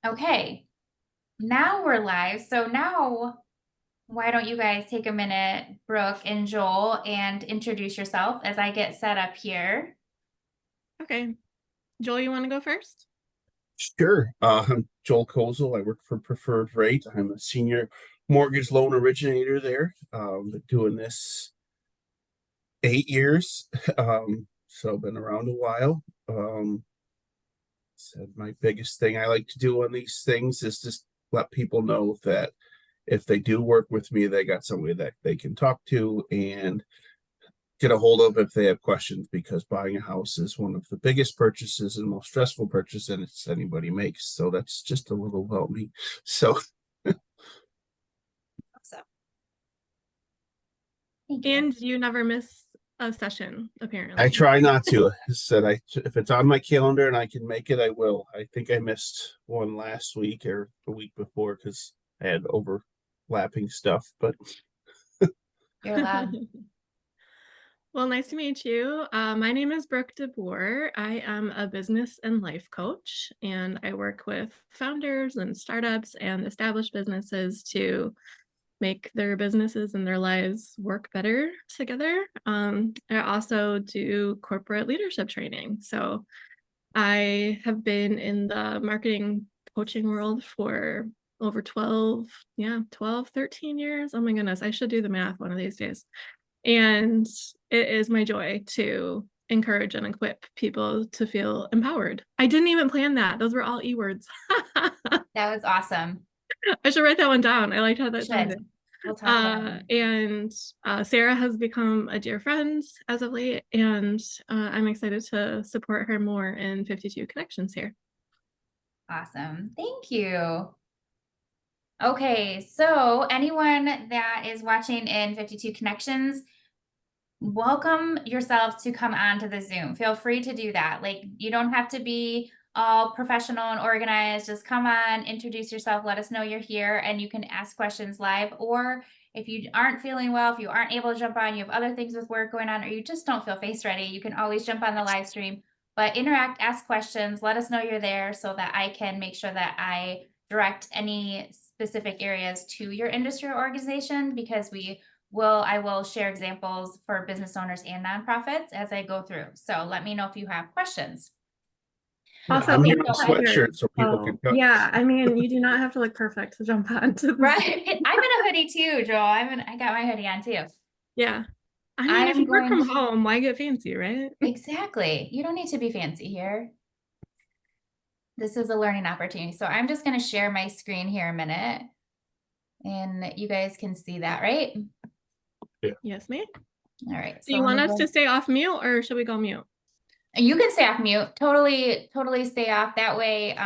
Okay, now we're live. So now, why don't you guys take a minute, Brooke and Joel, and introduce yourself as I get set up here. Okay. Joel, you want to go first? Sure. I'm Joel Kozel. I work for Preferred Rate. I'm a senior mortgage loan originator there. Been doing this 8 years. So been around a while. Said my biggest thing I like to do on these things is just let people know that if they do work with me, they got somebody that they can talk to and get a hold of if they have questions, because buying a house is one of the biggest purchases and most stressful purchases anybody makes. So that's just a little about me. So So, thank you. And you never miss a session, I apparently. try not to. If it's on my calendar and I can make it, I will. I think I missed one last week or the week before because I had overlapping stuff, but You're allowed. Well, nice to meet you. My name is Brooke DeBoer. I am a business and life coach, and I work with founders and startups and established businesses to make their businesses and their lives work better together. I also do corporate leadership training. So I have been in the marketing coaching world for over 12, 13 years. Oh my goodness, I should do the math one of these days. And it is my joy to encourage and equip people to feel empowered. I didn't even plan that. Those were all E words. That was awesome. I should write that one down. I liked how You that sounded. should. We'll talk about it. And Sarah has become a dear friend as of late, and I'm excited to support her more in 52 Connections here. Awesome. Thank you. Okay, so anyone that is watching in 52 Connections, welcome yourself to come on to the Zoom. Feel free to do that. Like, you don't have to be all professional and organized. Just come on, introduce yourself, let us know you're here, and you can ask questions live. Or if you aren't feeling well, if you aren't able to jump on, you have other things with work going on, or you just don't feel face ready, you can always jump on the live stream. But interact, ask questions, let us know you're there so that I can make sure that I direct any specific areas to your industry or organization, because I will share examples for business owners and nonprofits as I go through. So let me know if you have questions. Also, I'm here thank in a you, Tiger. sweatshirt so people can cut. Yeah, I mean, you do not have to look perfect to jump on to this. Right. I'm in a hoodie too, Joel. I got my hoodie on too. Yeah. I I mean, if am you work going from to, home, why get fancy, right? exactly. You don't need to be fancy here. This is a learning opportunity. So I'm just going to share my screen here a minute and you guys can see that, right? Yes, ma'am. All right. Do So you let want me us go. to stay off mute or should we go mute? You can stay off mute. Totally stay off. That way,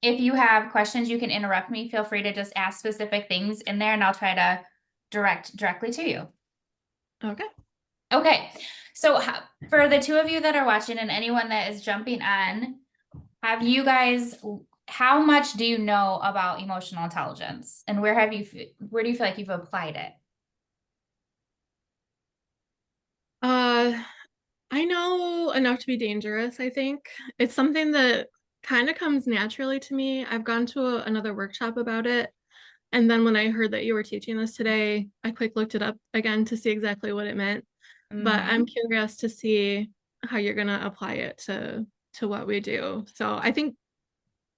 if you have questions, you can interrupt me. Feel free to just ask specific things in there and I'll try to direct directly to you. Okay. Okay. So for the two of you that are watching and anyone that is jumping on, how much do you know about emotional intelligence and where do you feel like you've applied it? I know enough to be dangerous, I think. It's something that kind of comes naturally to me. I've gone to another workshop about it. And then when I heard that you were teaching this today, I quick looked it up again to see exactly what it meant. But I'm curious to see how you're gonna apply it to what we do. So I think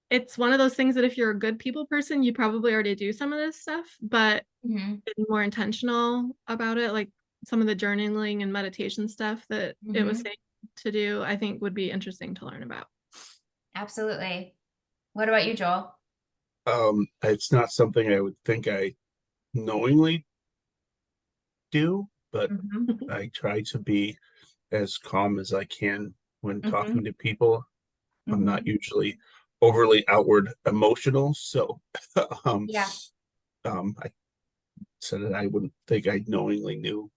it's one of those things that if you're a good people person, you probably already do some of this stuff, but Mm-hmm. being more intentional about it, like some of the journaling and meditation stuff that it was saying to do, I think would be interesting to learn about. Absolutely. What about you, Joel? It's not something I would think I knowingly do, but I try to be as calm as I can when talking to people. I'm not usually overly outward emotional, so um, Yeah. I said that I wouldn't think I knowingly knew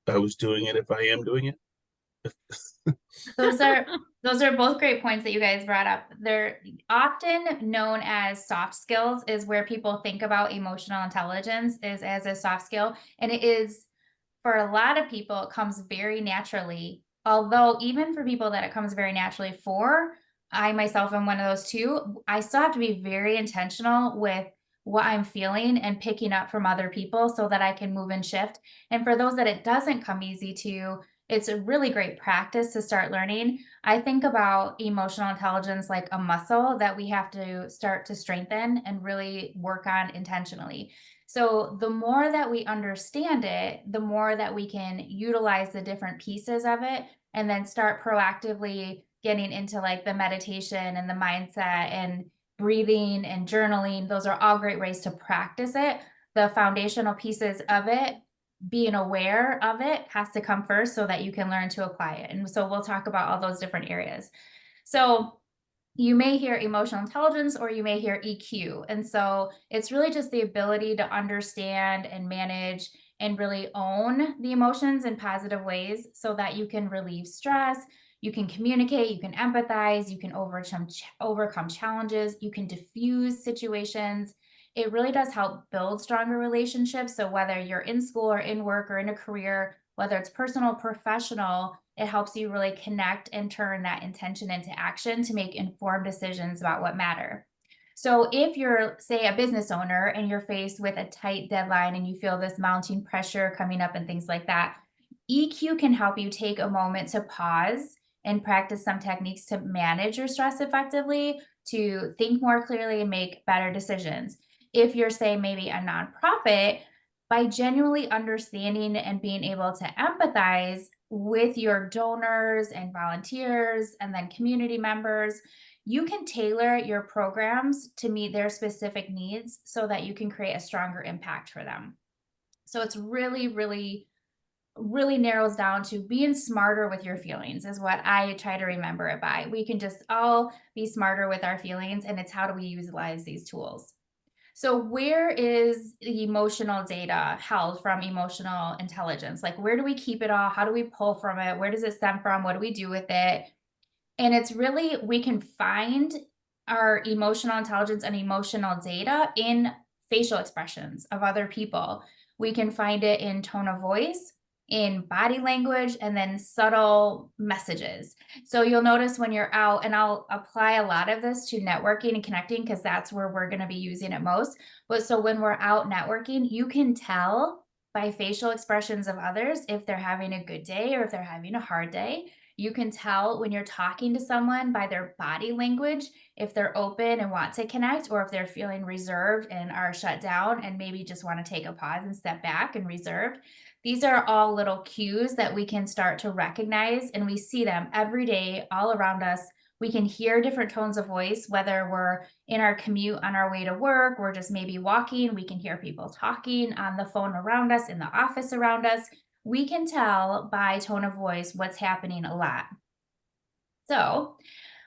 I was doing it if I am doing it. Those are both great points that you guys brought up. They're often known as soft skills, is where people think about emotional intelligence is as a soft skill. And it is, for a lot of people, it comes very naturally. Although even for people that it comes very naturally for, I myself am one of those too. I still have to be very intentional with what I'm feeling and picking up from other people so that I can move and shift. And for those that it doesn't come easy to, it's a really great practice to start learning. I think about emotional intelligence like a muscle that we have to start to strengthen and really work on intentionally. So the more that we understand it, the more that we can utilize the different pieces of it and then start proactively getting into like the meditation and the mindset and breathing and journaling. Those are all great ways to practice it. The foundational pieces of it, being aware of it, has to come first so that you can learn to apply it. And so we'll talk about all those different areas. So you may hear emotional intelligence or you may hear EQ. And so it's really just the ability to understand and manage and really own the emotions in positive ways so that you can relieve stress, you can communicate, you can empathize, you can overcome challenges, you can diffuse situations. It really does help build stronger relationships. So whether you're in school or in work or in a career, whether it's personal, professional, it helps you really connect and turn that intention into action to make informed decisions about what matter. So if you're, say, a business owner and you're faced with a tight deadline and you feel this mounting pressure coming up and things like that, EQ can help you take a moment to pause and practice some techniques to manage your stress effectively, to think more clearly and make better decisions. If you're, say, maybe a nonprofit, by genuinely understanding and being able to empathize with your donors and volunteers and then community members, you can tailor your programs to meet their specific needs so that you can create a stronger impact for them. So it's really narrows down to being smarter with your feelings is what I try to remember it by. We can just all be smarter with our feelings, and it's how do we utilize these tools. So where is the emotional data held from emotional intelligence? Like, where do we keep it all? How do we pull from it? Where does it stem from? What do we do with it? And it's really, we can find our emotional intelligence and emotional data in facial expressions of other people. We can find it in tone of voice, in body language, and then subtle messages. So you'll notice when you're out, and I'll apply a lot of this to networking and connecting because that's where we're going to be using it most. But so when we're out networking, you can tell by facial expressions of others if they're having a good day or if they're having a hard day. You can tell when you're talking to someone by their body language if they're open and want to connect, or if they're feeling reserved and are shut down and maybe just want to take a pause and step back and reserved. These are all little cues that we can start to recognize, and we see them every day all around us. We can hear different tones of voice, whether we're in our commute on our way to work, we're just maybe walking, we can hear people talking on the phone around us, in the office around us. We can tell by tone of voice what's happening a lot. So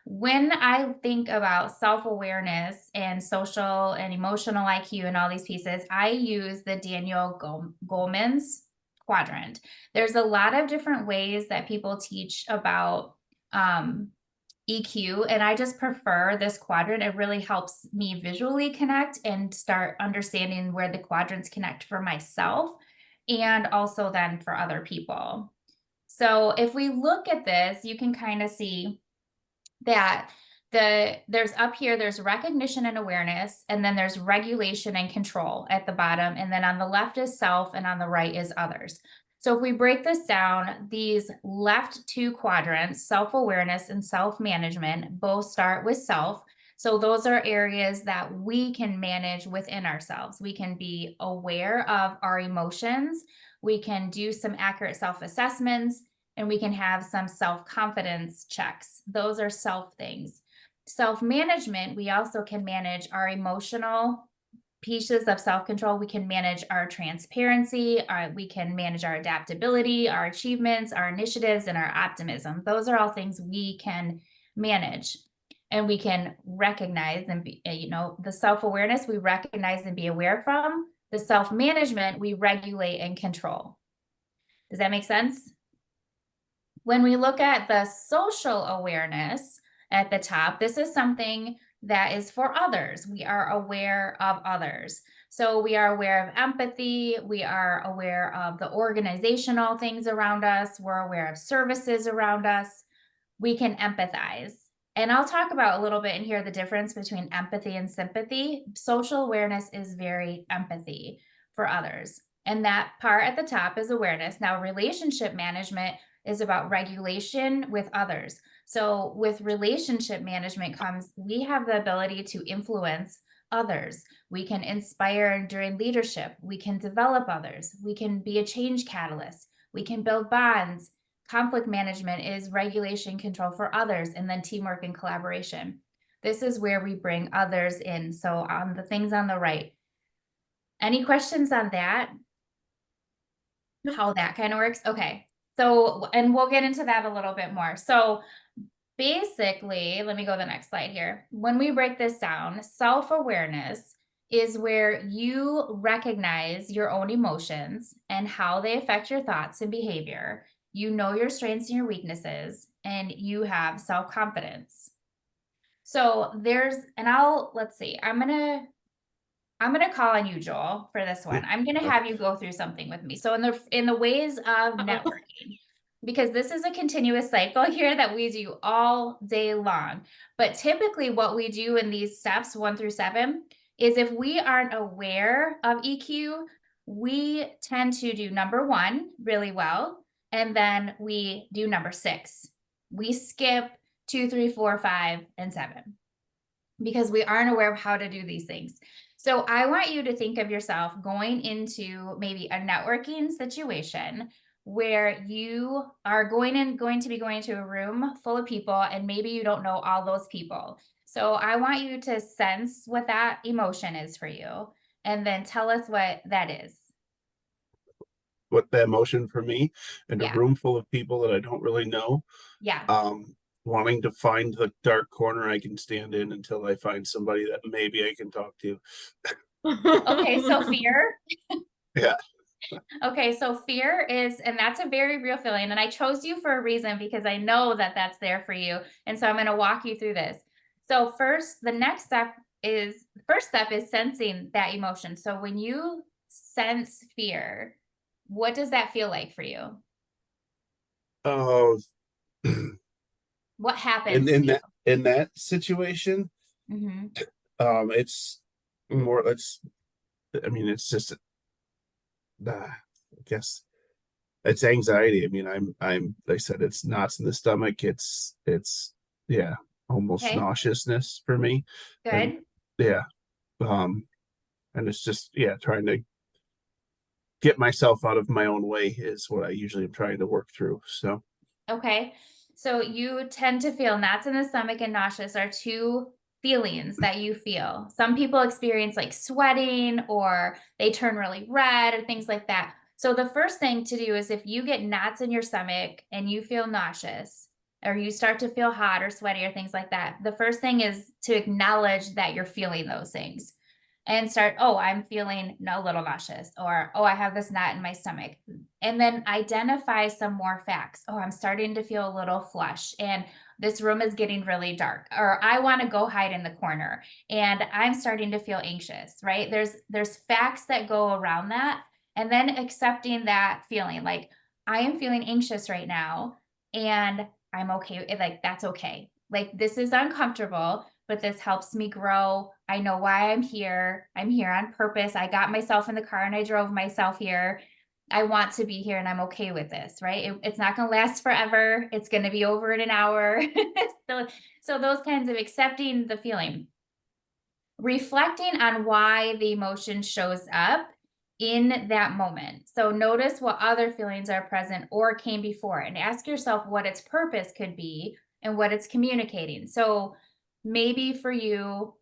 when I think about self-awareness and social and emotional IQ and all these pieces, I use the Daniel Goleman's quadrant. There's a lot of different ways that people teach about EQ, and I just prefer this quadrant. It really helps me visually connect and start understanding where the quadrants connect for myself and also then for other people. So if we look at this, you can kind of see that there's up here, there's recognition and awareness, and then there's regulation and control at the bottom, and then on the left is self and on the right is others. So if we break this down, these left two quadrants, self-awareness and self-management, both start with self. So those are areas that we can manage within ourselves. We can be aware of our emotions, we can do some accurate self-assessments, and we can have some self-confidence checks. Those are self things. Self-management, we also can manage our emotional pieces of self-control. We can manage our transparency, we can manage our adaptability, our achievements, our initiatives, and our optimism. Those are all things we can manage. And we can recognize and be, the self-awareness we recognize and be aware from. The self-management we regulate and control. Does that make sense? When we look at the social awareness at the top, this is something that is for others. We are aware of others. So we are aware of empathy. We are aware of the organizational things around us. We're aware of services around us. We can empathize. And I'll talk about a little bit in here the difference between empathy and sympathy. Social awareness is very empathy for others. And that part at the top is awareness. Now, relationship management is about regulation with others. So, with relationship management comes we have the ability to influence others. We can inspire during leadership. We can develop others. We can be a change catalyst. We can build bonds. Conflict management is regulation control for others, and then teamwork and collaboration. This is where we bring others in. So on the things on the right, any questions on that? No. How that kind of works? Okay. So, and we'll get into that a little bit more. So basically, let me go to the next slide here. When we break this down, self-awareness is where you recognize your own emotions and how they affect your thoughts and behavior. You know your strengths and your weaknesses, and you have self-confidence. So let's see, I'm gonna call on you, Joel, for this one. I'm gonna have you go through something with me. So in the ways of Uh-oh. networking, because this is a continuous cycle here that we do all day long. But typically what we do in these steps 1 through 7 is if we aren't aware of EQ, we tend to do number 1 really well, and then we do number 6. We skip 2, 3, 4, 5, and 7 because we aren't aware of how to do these things. So I want you to think of yourself going into maybe a networking situation where you are going to be going to a room full of people and maybe you don't know all those people. So I want you to sense what that emotion is for you and then tell us what that is. What the emotion for me in a Yeah. room full of people that I don't really know, Yeah. wanting to find the dark corner I can stand in until I find somebody that maybe I can talk to. Okay, so fear. Yeah. Okay, so fear is, and that's a very real feeling. And I chose you for a reason because I know that that's there for you. And so I'm going to walk you through this. So first step is sensing that emotion. So when you sense fear, what does that feel like for you? Oh, What in happens to in you? that situation, Mhm. it's more. I mean, it's just. I guess it's anxiety. I mean, like I said, it's knots in the stomach. Yeah, almost Okay, nauseousness for me. And good. yeah, um, and it's just, yeah, trying to get myself out of my own way is what I usually am trying to work through. So, Okay. So you tend to feel knots in the stomach and nauseous are two feelings that you feel. Some people experience like sweating or they turn really red or things like that. So the first thing to do is if you get knots in your stomach and you feel nauseous or you start to feel hot or sweaty or things like that, the first thing is to acknowledge that you're feeling those things and start, oh, I'm feeling a little nauseous, or oh, I have this knot in my stomach. And then identify some more facts. Oh, I'm starting to feel a little flush, and this room is getting really dark, or I want to go hide in the corner, and I'm starting to feel anxious, right? There's facts that go around that, and then accepting that feeling, like I am feeling anxious right now, and I'm okay. Like that's okay. Like this is uncomfortable, but this helps me grow. I know why I'm here. I'm here on purpose. I got myself in the car and I drove myself here. I want to be here and I'm okay with this, right? It's not going to last forever. It's going to be over in an hour. So those kinds of accepting the feeling, reflecting on why the emotion shows up in that moment. So notice what other feelings are present or came before and ask yourself what its purpose could be and what it's communicating. So maybe for you,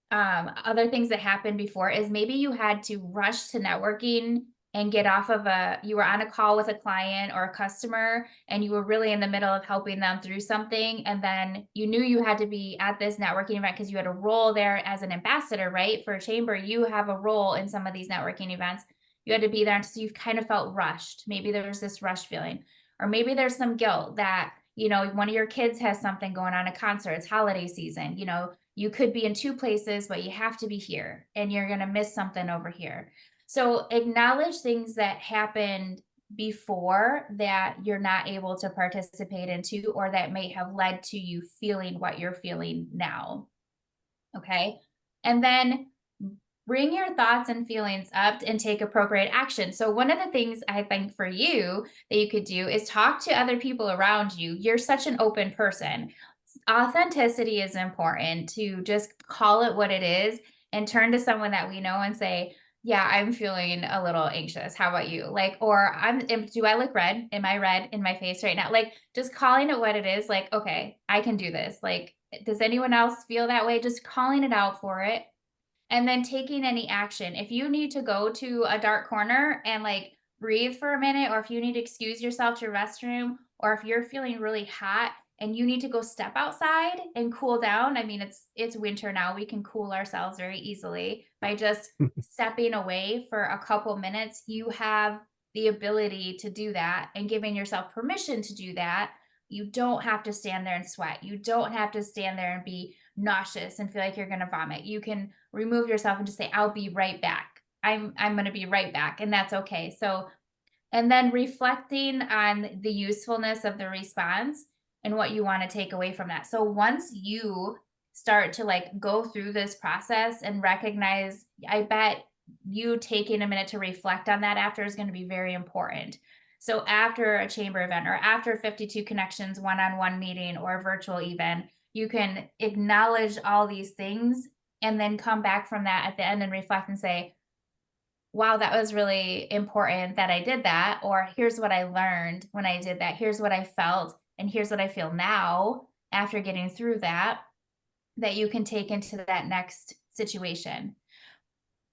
other things that happened before is maybe you had to rush to networking and get off of you were on a call with a client or a customer and you were really in the middle of helping them through something. And then you knew you had to be at this networking event because you had a role there as an ambassador, right? For a chamber, you have a role in some of these networking events. You had to be there. And so you kind of felt rushed. Maybe there was this rush feeling, or maybe there's some guilt that, one of your kids has something going on, a concert, it's holiday season, you could be in two places, but you have to be here and you're going to miss something over here. So acknowledge things that happened before that you're not able to participate into, or that may have led to you feeling what you're feeling now. Okay. And then bring your thoughts and feelings up and take appropriate action. So, one of the things I think for you that you could do is talk to other people around you. You're such an open person. Authenticity is important, to just call it what it is and turn to someone that we know and say, yeah, I'm feeling a little anxious. How about you? Like, or do I look red? Am I red in my face right now? Like, just calling it what it is. Like, okay, I can do this. Like, does anyone else feel that way? Just calling it out for it, and then taking any action. If you need to go to a dark corner and like breathe for a minute, or if you need to excuse yourself to a restroom, or if you're feeling really hot and you need to go step outside and cool down. I mean, it's winter now. We can cool ourselves very easily by just stepping away for a couple minutes. You have the ability to do that, and giving yourself permission to do that. You don't have to stand there and sweat. You don't have to stand there and be nauseous and feel like you're going to vomit. You can remove yourself and just say, I'll be right back. I'm going to be right back. And that's okay. So, and then reflecting on the usefulness of the response and what you want to take away from that. So once you start to like go through this process and recognize, I bet you taking a minute to reflect on that after is going to be very important. So after a chamber event, or after 52 Connections one-on-one meeting or virtual event, you can acknowledge all these things and then come back from that at the end and reflect and say, wow, that was really important that I did that. Or here's what I learned when I did that. Here's what I felt. And here's what I feel now after getting through that, that you can take into that next situation.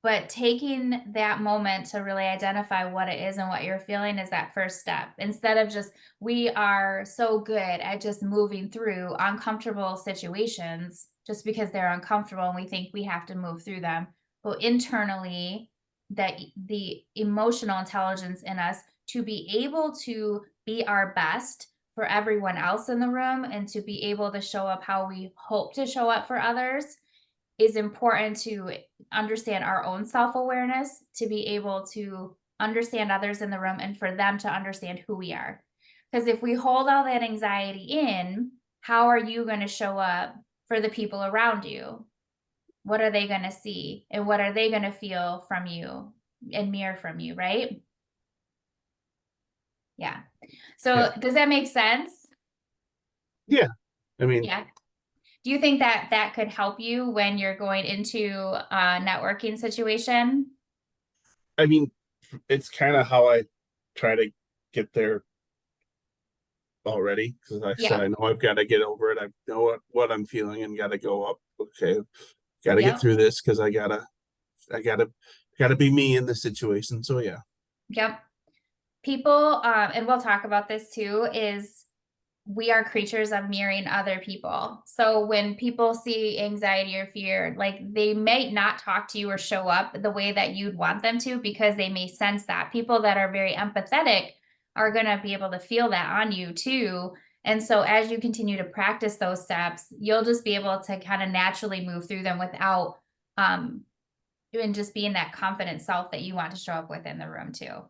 But taking that moment to really identify what it is and what you're feeling is that first step. Instead of just, we are so good at just moving through uncomfortable situations just because they're uncomfortable and we think we have to move through them. But internally, that the emotional intelligence in us to be able to be our best for everyone else in the room, and to be able to show up how we hope to show up for others, is important to understand our own self-awareness, to be able to understand others in the room, and for them to understand who we are. Because if we hold all that anxiety in, how are you going to show up for the people around you? What are they going to see? And what are they going to feel from you and mirror from you, right? Yeah. So Yeah. does that make sense? I mean, Yeah. Do you think that that could help you when you're going into a networking situation? I mean, it's kind of how I try to get there already, because like I said, Yeah. I know I've got to get over it. I know what I'm feeling and got to go up. Okay, got to get Yep. through this because I gotta be me in this situation. So yeah, Yep. People, and we'll talk about this too, is we are creatures of mirroring other people. So when people see anxiety or fear, like they may not talk to you or show up the way that you'd want them to, because they may sense that. People that are very empathetic are going to be able to feel that on you too. And so as you continue to practice those steps, you'll just be able to kind of naturally move through them without, and just being that confident self that you want to show up with in the room too.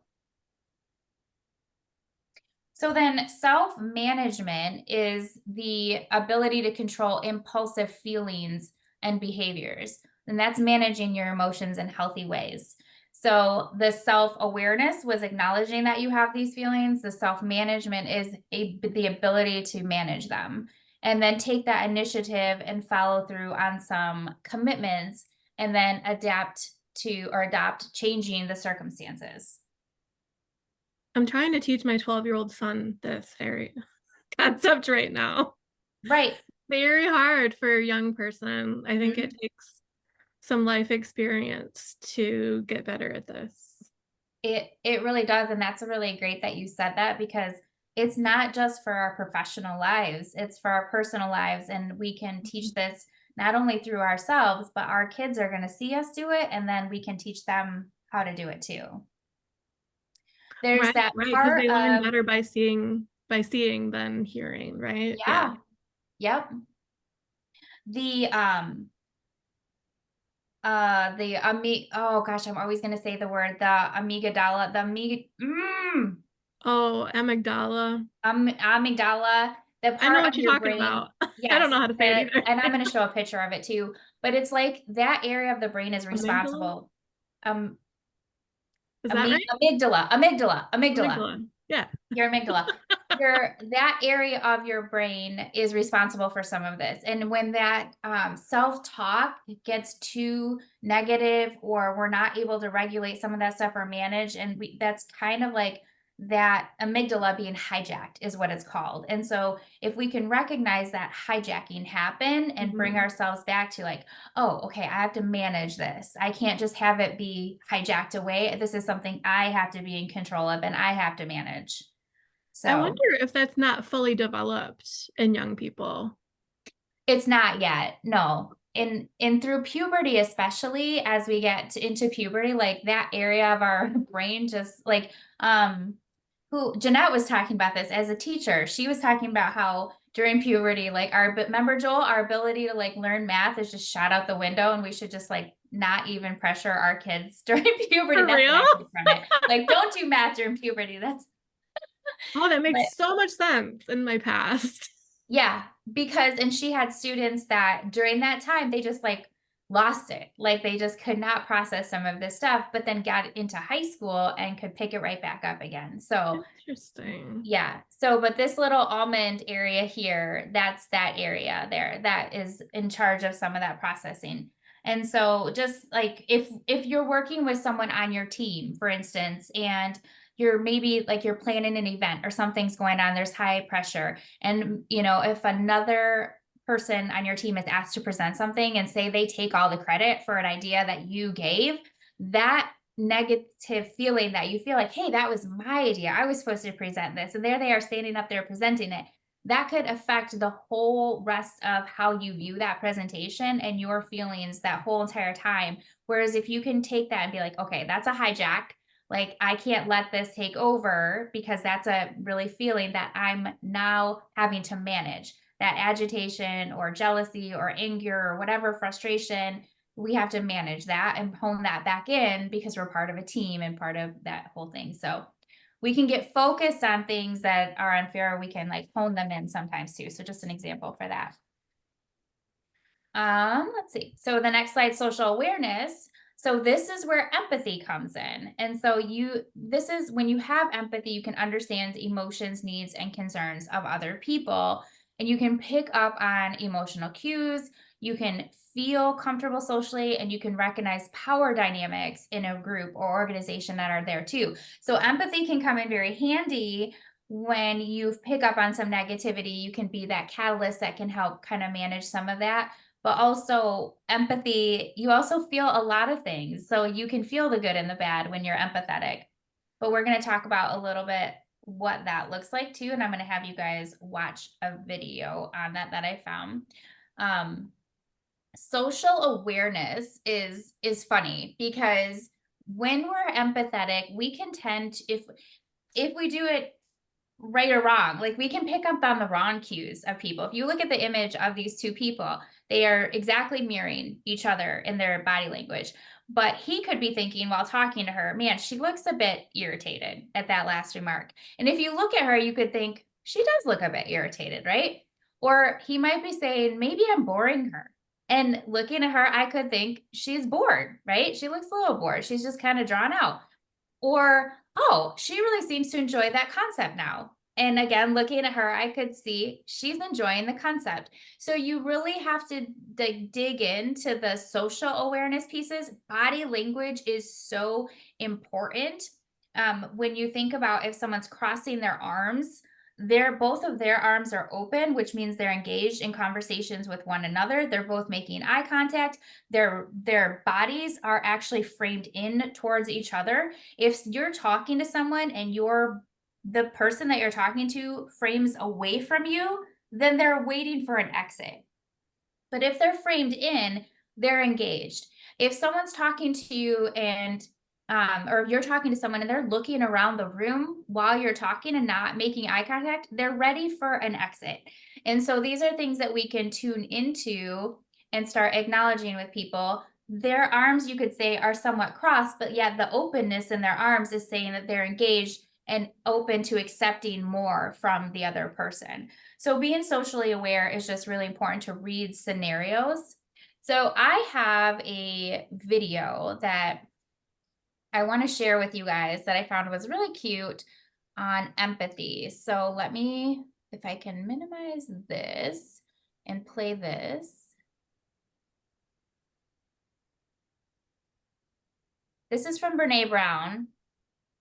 So then self-management is the ability to control impulsive feelings and behaviors. And that's managing your emotions in healthy ways. So the self-awareness was acknowledging that you have these feelings. The self-management is the ability to manage them. And then take that initiative and follow through on some commitments, and then adopt changing the circumstances. I'm trying to teach my 12-year-old son this very concept right now. Right. Very hard for a young person. I think it takes some life experience to get better at this. It really does. And that's really great that you said that, because it's not just for our professional lives, it's for our personal lives. And we can teach this not only through ourselves, but our kids are going to see us do it, and then we can teach them how to do it too. There's Right, that right, because part they learn of, better by seeing than hearing, right? yeah, yep. Oh gosh, I'm always going to say the word, the amygdala, Oh, amygdala. Amygdala, the I know part what of you're your talking brain. about. I don't Yes, know how to say it either. and I'm going to show a picture of it too. But it's like that area of the brain is Amygdala? responsible. Um, Is that right? amygdala. Amygdala. Yeah. Your amygdala. That area of your brain is responsible for some of this. And when that self-talk gets too negative, or we're not able to regulate some of that stuff or manage, and that's kind of like that amygdala being hijacked is what it's called. And so if we can recognize that hijacking happen and bring Mhm. ourselves back to like, oh, okay, I have to manage this. I can't just have it be hijacked away. This is something I have to be in control of and I have to manage. I So wonder if that's not fully developed in young people. it's not yet. No. In through puberty, especially as we get into puberty, like that area of our brain just like who Jeanette was talking about this as a teacher. She was talking about how during puberty, like remember Joel, our ability to like learn math is just shot out the window, and we should just like not even pressure our kids during puberty. For That's what real? I took from it. Like, don't do math during puberty. That's Oh, that but makes so much sense in my past. yeah, because and she had students that during that time they just like lost it. Like they just could not process some of this stuff, but then got into high school and could pick it right back up again. So Interesting. yeah. So, but this little almond area here, that's that area there that is in charge of some of that processing. And so just like if you're working with someone on your team, for instance, and you're maybe like you're planning an event or something's going on, there's high pressure. And you know, if another person on your team is asked to present something and say they take all the credit for an idea that you gave, that negative feeling that you feel like, hey, that was my idea. I was supposed to present this. And there they are standing up there presenting it. That could affect the whole rest of how you view that presentation and your feelings that whole entire time. Whereas if you can take that and be like, okay, that's a hijack. Like, I can't let this take over because that's a really feeling that I'm now having to manage that agitation or jealousy or anger or whatever frustration. We have to manage that and hone that back in because we're part of a team and part of that whole thing. So we can get focused on things that are unfair. We can like hone them in sometimes too. So just an example for that. Let's see. So the next slide, social awareness. So this is where empathy comes in. And so this is when you have empathy, you can understand emotions, needs, and concerns of other people. And you can pick up on emotional cues. You can feel comfortable socially, and you can recognize power dynamics in a group or organization that are there too. So empathy can come in very handy when you pick up on some negativity. You can be that catalyst that can help kind of manage some of that. But also empathy, you also feel a lot of things. So you can feel the good and the bad when you're empathetic. But we're going to talk about a little bit what that looks like too. And I'm going to have you guys watch a video on that I found. Social awareness is funny because when we're empathetic, we can tend to, if we do it right or wrong, like we can pick up on the wrong cues of people. If you look at the image of these two people, they are exactly mirroring each other in their body language. But he could be thinking while talking to her, man, she looks a bit irritated at that last remark. And if you look at her, you could think she does look a bit irritated, right? Or he might be saying, maybe I'm boring her. And looking at her, I could think she's bored, right? She looks a little bored. She's just kind of drawn out. Or, oh, she really seems to enjoy that concept now. And again, looking at her, I could see she's enjoying the concept. So you really have to dig into the social awareness pieces. Body language is so important. When you think about if someone's crossing their arms, both of their arms are open, which means they're engaged in conversations with one another. They're both making eye contact. Their bodies are actually framed in towards each other. If you're talking to someone and the person that you're talking to frames away from you, then they're waiting for an exit. But if they're framed in, they're engaged. If someone's talking to you and or if you're talking to someone and they're looking around the room while you're talking and not making eye contact, they're ready for an exit. And so these are things that we can tune into and start acknowledging with people. Their arms, you could say, are somewhat crossed, but yet the openness in their arms is saying that they're engaged and open to accepting more from the other person. So being socially aware is just really important to read scenarios. So I have a video that I want to share with you guys that I found was really cute on empathy. So let me, if I can minimize this and play this. This is from Brene Brown.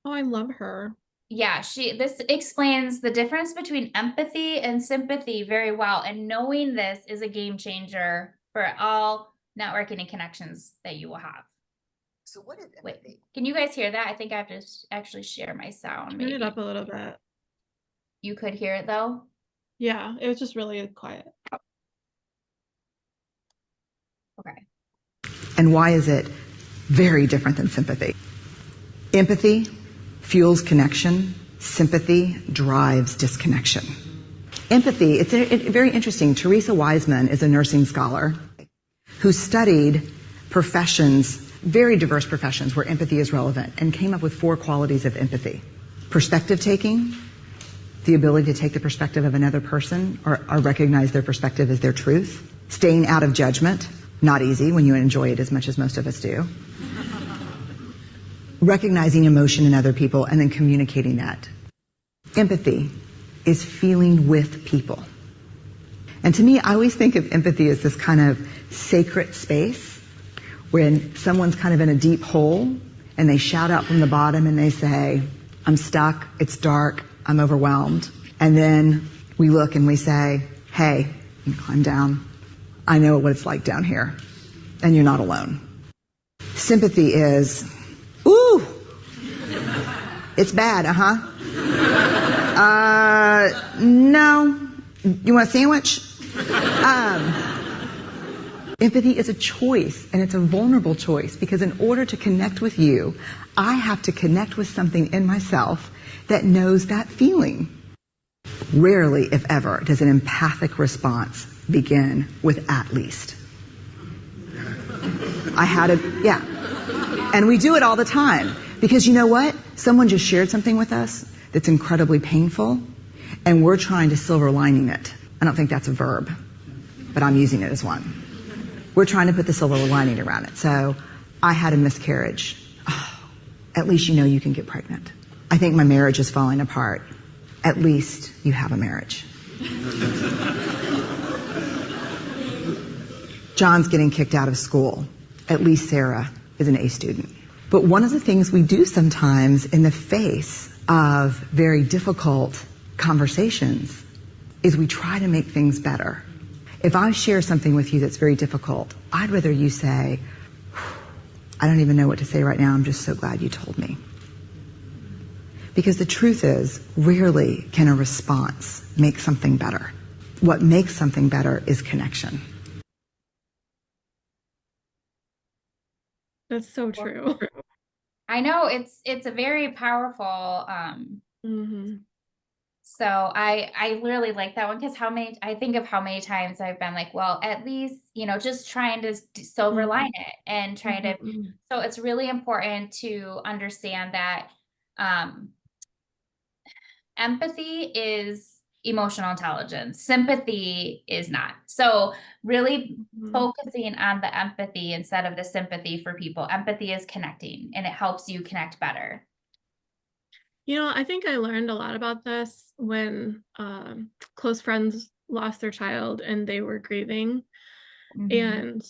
Oh, I love her. Yeah, this explains the difference between empathy and sympathy very well. And knowing this is a game changer for all networking and connections that you will have. So what is Wait, empathy? can you guys hear that? I think I have to actually share my sound. Turn Maybe it up a little bit. you could hear it though. Yeah, it was just really quiet. Okay. And why is it very different than sympathy? Empathy fuels connection. Sympathy drives disconnection. Empathy, it's very interesting. Teresa Wiseman is a nursing scholar who studied professions, very diverse professions where empathy is relevant, and came up with 4 qualities of empathy. Perspective taking, the ability to take the perspective of another person or recognize their perspective as their truth. Staying out of judgment, not easy when you enjoy it as much as most of us do. Recognizing emotion in other people and then communicating that. Empathy is feeling with people. And to me, I always think of empathy as this kind of sacred space when someone's kind of in a deep hole and they shout out from the bottom and they say, I'm stuck, it's dark, I'm overwhelmed. And then we look and we say, hey, you climb down. I know what it's like down here, and you're not alone. Sympathy is, ooh, it's bad, no, you want a sandwich? Empathy is a choice, and it's a vulnerable choice, because in order to connect with you, I have to connect with something in myself that knows that feeling. Rarely, if ever, does an empathic response begin with at least. And we do it all the time, because you know what? Someone just shared something with us that's incredibly painful, and we're trying to silver lining it. I don't think that's a verb, but I'm using it as one. We're trying to put the silver lining around it. So, I had a miscarriage. Oh, at least you know you can get pregnant. I think my marriage is falling apart. At least you have a marriage. John's getting kicked out of school. At least Sarah is an A student. But one of the things we do sometimes in the face of very difficult conversations is we try to make things better. If I share something with you that's very difficult, I'd rather you say, I don't even know what to say right now, I'm just so glad you told me. Because the truth is, rarely can a response make something better. What makes something better is connection. That's so true. I know it's a very powerful so I really like that one, because I think of how many times I've been like, well, at least, just trying to silver line it and try to, so it's really important to understand that empathy is emotional intelligence. Sympathy is not. So really focusing on the empathy instead of the sympathy for people. Empathy is connecting, and it helps you connect better. I think I learned a lot about this when close friends lost their child and they were grieving. And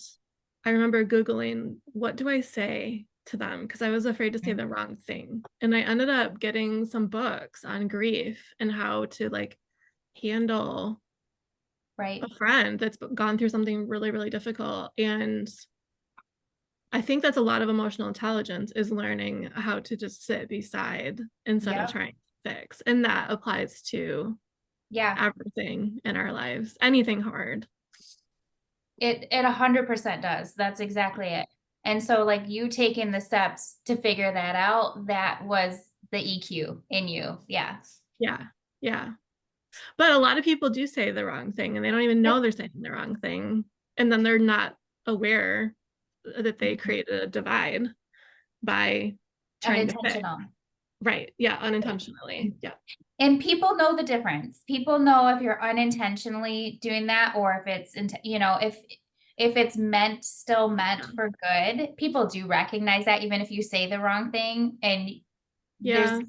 I remember Googling, what do I say to them? Because I was afraid to say the wrong thing. And I ended up getting some books on grief and how to handle a friend that's gone through something really, really difficult. And I think that's a lot of emotional intelligence, is learning how to just sit beside instead of trying to fix. And that applies to everything in our lives, anything hard. It 100% does. That's exactly it. And so you taking the steps to figure that out, that was the EQ in you. Yeah. Yeah. Yeah. But a lot of people do say the wrong thing, and they don't even know they're saying the wrong thing. And then they're not aware that they created a divide by trying to fix. Right. Yeah. Unintentionally. Yeah. And people know the difference. People know if you're unintentionally doing that, or if it's, if it's still meant for good. People do recognize that, even if you say the wrong thing, and there's Yeah.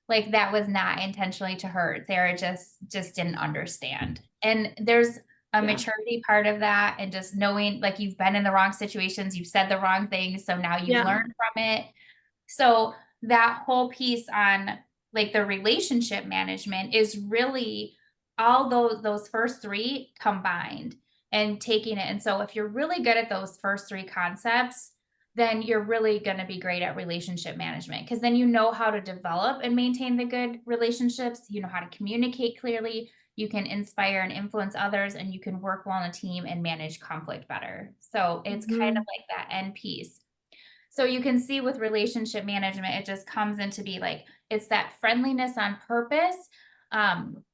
like, that was not intentionally to hurt. Sarah just didn't understand. And there's a Yeah. maturity part of that, and just knowing, like, you've been in the wrong situations, you've said the wrong things, so now you've Yeah. learned from it. So that whole piece on, like, the relationship management is really all those first three combined, and taking it. And so if you're really good at those first three concepts, then you're really going to be great at relationship management, because then you know how to develop and maintain the good relationships. You know how to communicate clearly. You can inspire and influence others, and you can work well in a team and manage conflict better. So it's kind of Mhm. like that end piece. So you can see with relationship management, it just comes into be like, it's that friendliness on purpose. Um,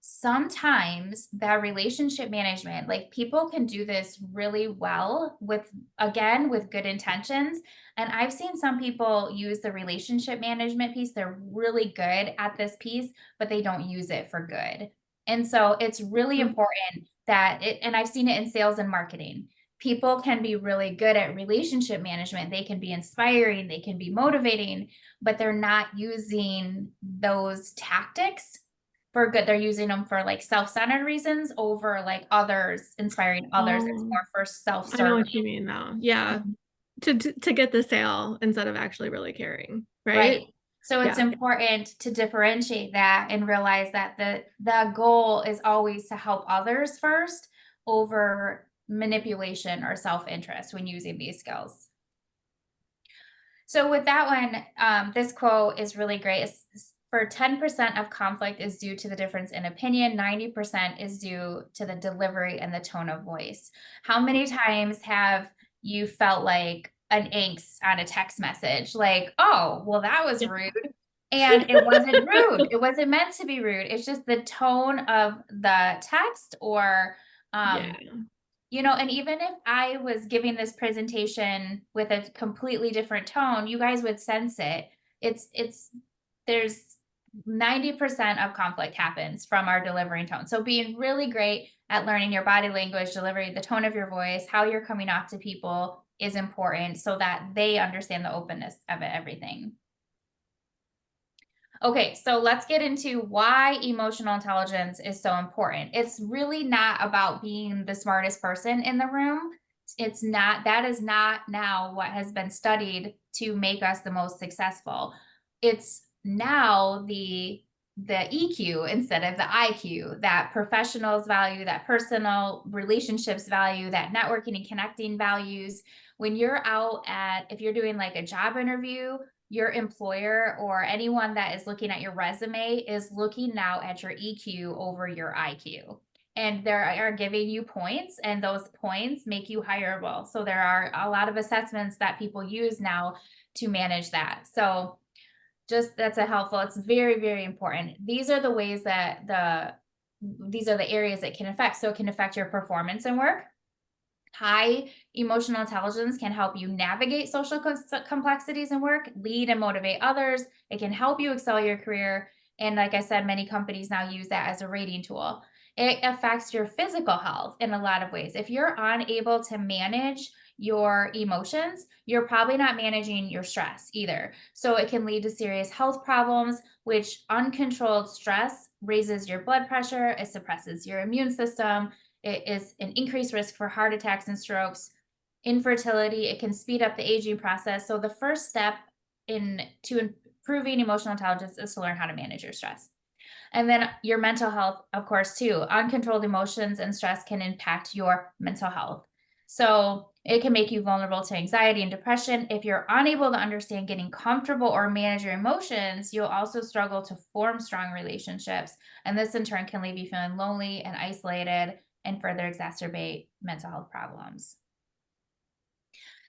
Sometimes that relationship management, like, people can do this really well with, again, with good intentions. And I've seen some people use the relationship management piece. They're really good at this piece, but they don't use it for good. And so it's really Mm. important that and I've seen it in sales and marketing. People can be really good at relationship management. They can be inspiring, they can be motivating, but they're not using those tactics for good. They're using them for, like, self-centered reasons over, like, others, inspiring others. It's Oh, more for I know self-serving. what you mean now. Yeah. Mhm. To get the sale instead of actually really caring. Right. Right. So it's Yeah. important to differentiate that and realize that the goal is always to help others first, over manipulation or self-interest when using these skills. So with that one, this quote is really great. For 10% of conflict is due to the difference in opinion, 90% is due to the delivery and the tone of voice. How many times have you felt like an angst on a text message? Like, oh, well, that was Yeah. rude. And it wasn't rude. It wasn't meant to be rude. It's just the tone of the text, or Yeah. and even if I was giving this presentation with a completely different tone, you guys would sense it. It's there's 90% of conflict happens from our delivering tone. So being really great at learning your body language, delivery, the tone of your voice, how you're coming off to people is important, so that they understand the openness of everything. Okay, so let's get into why emotional intelligence is so important. It's really not about being the smartest person in the room. It's not, that is not now what has been studied to make us the most successful. It's now the EQ instead of the IQ that professionals value, that personal relationships value, that networking and connecting values. When you're out if you're doing like a job interview, your employer or anyone that is looking at your resume is looking now at your EQ over your IQ. And they are giving you points, and those points make you hireable. So there are a lot of assessments that people use now to manage that. So just that's a helpful, it's very, very important. These are the ways that these are the areas it can affect. So it can affect your performance in work. High emotional intelligence can help you navigate social complexities in work, lead and motivate others. It can help you excel your career. And like I said, many companies now use that as a rating tool. It affects your physical health in a lot of ways. If you're unable to manage your emotions, you're probably not managing your stress either. So it can lead to serious health problems, which uncontrolled stress raises your blood pressure, it suppresses your immune system, it is an increased risk for heart attacks and strokes, infertility. It can speed up the aging process. So the first step to improving emotional intelligence is to learn how to manage your stress. And then your mental health, of course, too. Uncontrolled emotions and stress can impact your mental health. So it can make you vulnerable to anxiety and depression. If you're unable to understand getting comfortable or manage your emotions, you'll also struggle to form strong relationships. And this in turn can leave you feeling lonely and isolated and further exacerbate mental health problems.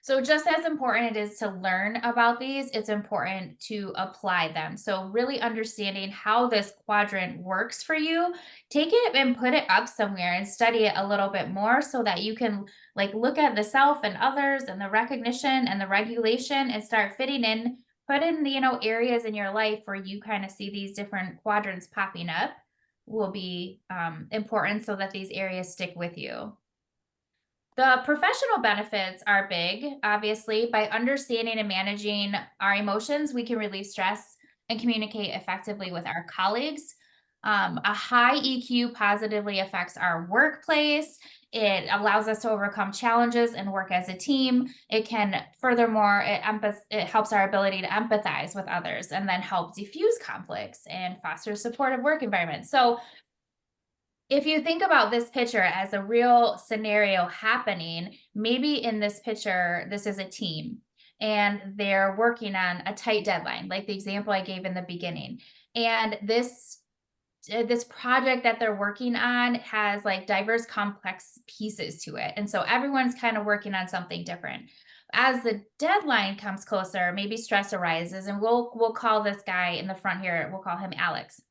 So just as important it is to learn about these, it's important to apply them. So really understanding how this quadrant works for you, take it and put it up somewhere and study it a little bit more, so that you can like look at the self and others and the recognition and the regulation and start fitting in put in, areas in your life where you kind of see these different quadrants popping up will be important so that these areas stick with you. The professional benefits are big, obviously. By understanding and managing our emotions, we can relieve stress and communicate effectively with our colleagues. A high EQ positively affects our workplace. It allows us to overcome challenges and work as a team. It can, furthermore, it helps our ability to empathize with others and then help diffuse conflicts and foster supportive work environments. So if you think about this picture as a real scenario happening, maybe in this picture, this is a team and they're working on a tight deadline, like the example I gave in the beginning. And this project that they're working on has like diverse, complex pieces to it. And so everyone's kind of working on something different. As the deadline comes closer, maybe stress arises, and we'll call this guy in the front here, we'll call him Alex.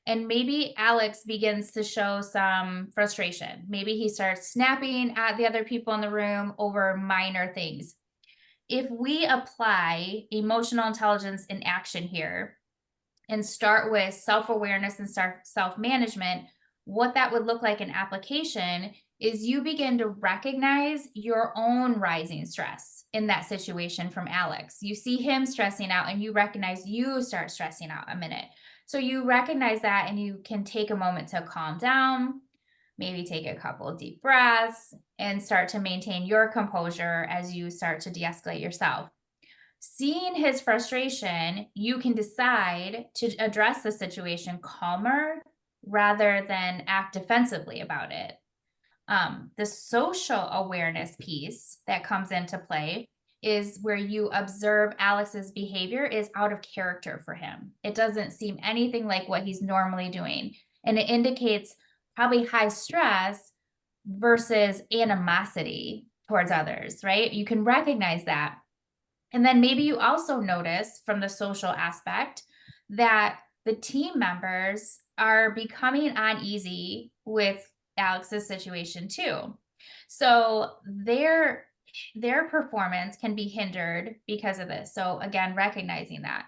And maybe Alex begins to show some frustration. Maybe he starts snapping at the other people in the room over minor things. If we apply emotional intelligence in action here and start with self-awareness and self-management, what that would look like in application is you begin to recognize your own rising stress in that situation from Alex. You see him stressing out and you recognize you start stressing out a minute. So you recognize that and you can take a moment to calm down, maybe take a couple of deep breaths and start to maintain your composure as you start to de-escalate yourself. Seeing his frustration, you can decide to address the situation calmer rather than act defensively about it. The social awareness piece that comes into play is where you observe Alex's behavior is out of character for him. It doesn't seem anything like what he's normally doing. And it indicates probably high stress versus animosity towards others, right? You can recognize that. And then maybe you also notice from the social aspect that the team members are becoming uneasy with Alex's situation too. So their performance can be hindered because of this. So again, recognizing that.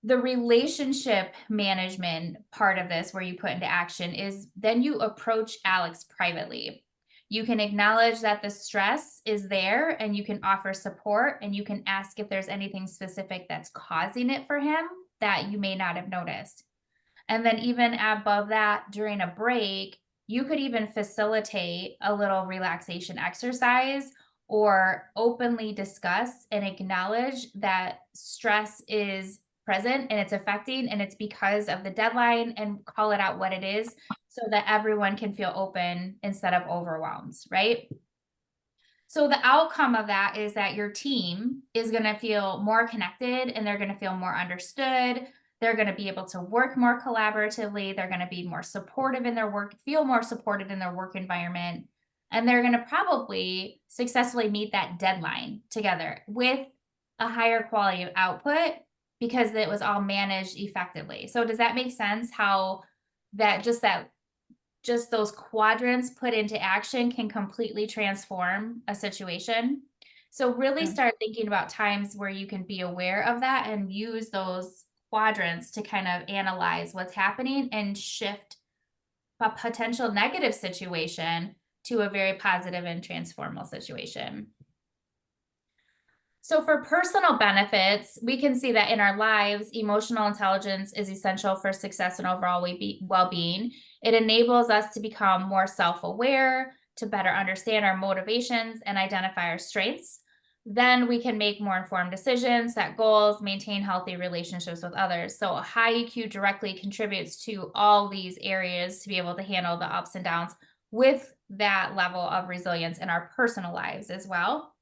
The relationship management part of this where you put into action is then you approach Alex privately. You can acknowledge that the stress is there and you can offer support and you can ask if there's anything specific that's causing it for him that you may not have noticed. And then even above that, during a break, you could even facilitate a little relaxation exercise or openly discuss and acknowledge that stress is present and it's affecting and it's because of the deadline, and call it out what it is so that everyone can feel open instead of overwhelmed, right? So the outcome of that is that your team is going to feel more connected and they're going to feel more understood. They're going to be able to work more collaboratively. They're going to be more supportive in their work, feel more supported in their work environment. And they're going to probably successfully meet that deadline together with a higher quality of output because it was all managed effectively. So does that make sense how just those quadrants put into action can completely transform a situation? So really start thinking about times where you can be aware of that and use those quadrants to kind of analyze what's happening and shift a potential negative situation to a very positive and transformational situation. So for personal benefits, we can see that in our lives, emotional intelligence is essential for success and overall well-being. It enables us to become more self-aware, to better understand our motivations and identify our strengths. Then we can make more informed decisions, set goals, maintain healthy relationships with others. So a high EQ directly contributes to all these areas to be able to handle the ups and downs with that level of resilience in our personal lives as well.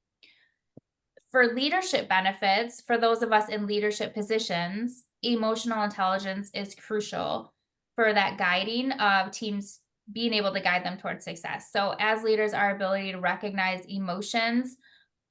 For leadership benefits, for those of us in leadership positions, emotional intelligence is crucial for that guiding of teams, being able to guide them towards success. So as leaders, our ability to recognize emotions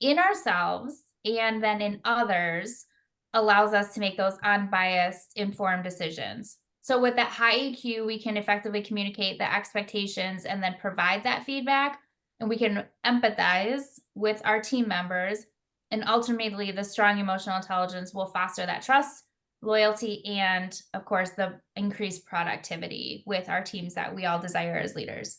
in ourselves and then in others allows us to make those unbiased, informed decisions. So with that high EQ, we can effectively communicate the expectations and then provide that feedback, and we can empathize with our team members And ultimately, the strong emotional intelligence will foster that trust, loyalty, and of course, the increased productivity with our teams that we all desire as leaders.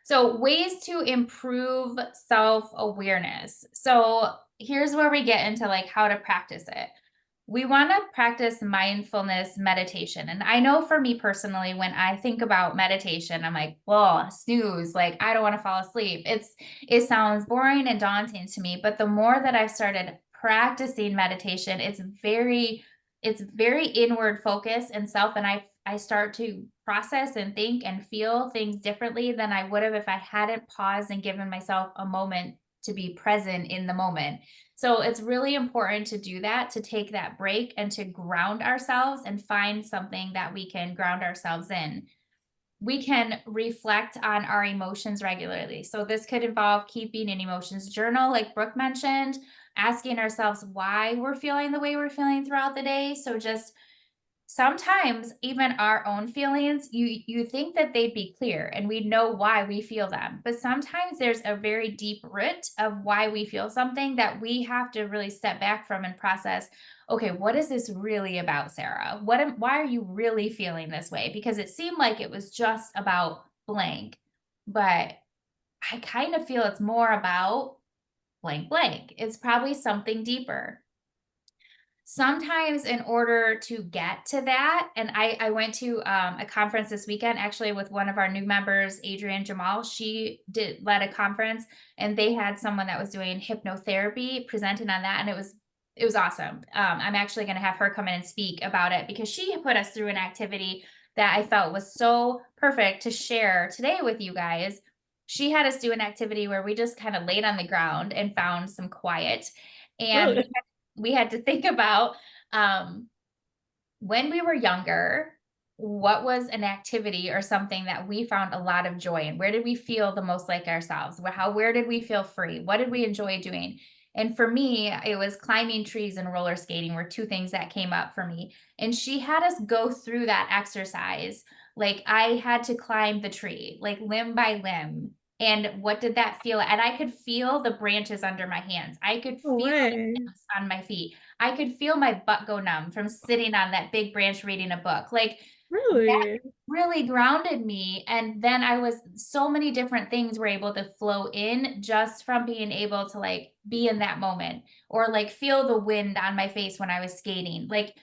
So, ways to improve self-awareness. So, here's where we get into like how to practice it. We want to practice mindfulness meditation. And I know for me personally, when I think about meditation, I'm like, well, snooze, like I don't want to fall asleep. It sounds boring and daunting to me, but the more that I've started practicing meditation, it's very inward focus and self. And I start to process and think and feel things differently than I would have if I hadn't paused and given myself a moment to be present in the moment. So it's really important to do that, to take that break and to ground ourselves and find something that we can ground ourselves in. We can reflect on our emotions regularly. So this could involve keeping an emotions journal, like Brooke mentioned, asking ourselves why we're feeling the way we're feeling throughout the day. So just sometimes even our own feelings, you think that they'd be clear and we know why we feel them, but sometimes there's a very deep root of why we feel something that we have to really step back from and process. Okay, what is this really about, Sarah? Why are you really feeling this way? Because it seemed like it was just about blank, but I kind of feel it's more about blank blank. It's probably something deeper. Sometimes in order to get to that, and I went to a conference this weekend actually with one of our new members, Adrienne Jamal. She led a conference and they had someone that was doing hypnotherapy presenting on that, and it was awesome. I'm actually going to have her come in and speak about it because she put us through an activity that I felt was so perfect to share today with you guys. She had us do an activity where we just kind of laid on the ground and found some quiet, and Really? we had to think about when we were younger, what was an activity or something that we found a lot of joy in? Where did we feel the most like ourselves? Where did we feel free? What did we enjoy doing? And for me, it was climbing trees and roller skating were two things that came up for me. And she had us go through that exercise. Like I had to climb the tree, like limb by limb. And what did that feel? And I could feel the branches under my hands. I could No feel the way. ants on my feet. I could feel my butt go numb from sitting on that big branch reading a book. Like that Really? really grounded me. And then so many different things were able to flow in just from being able to like be in that moment or like feel the wind on my face when I was skating. Like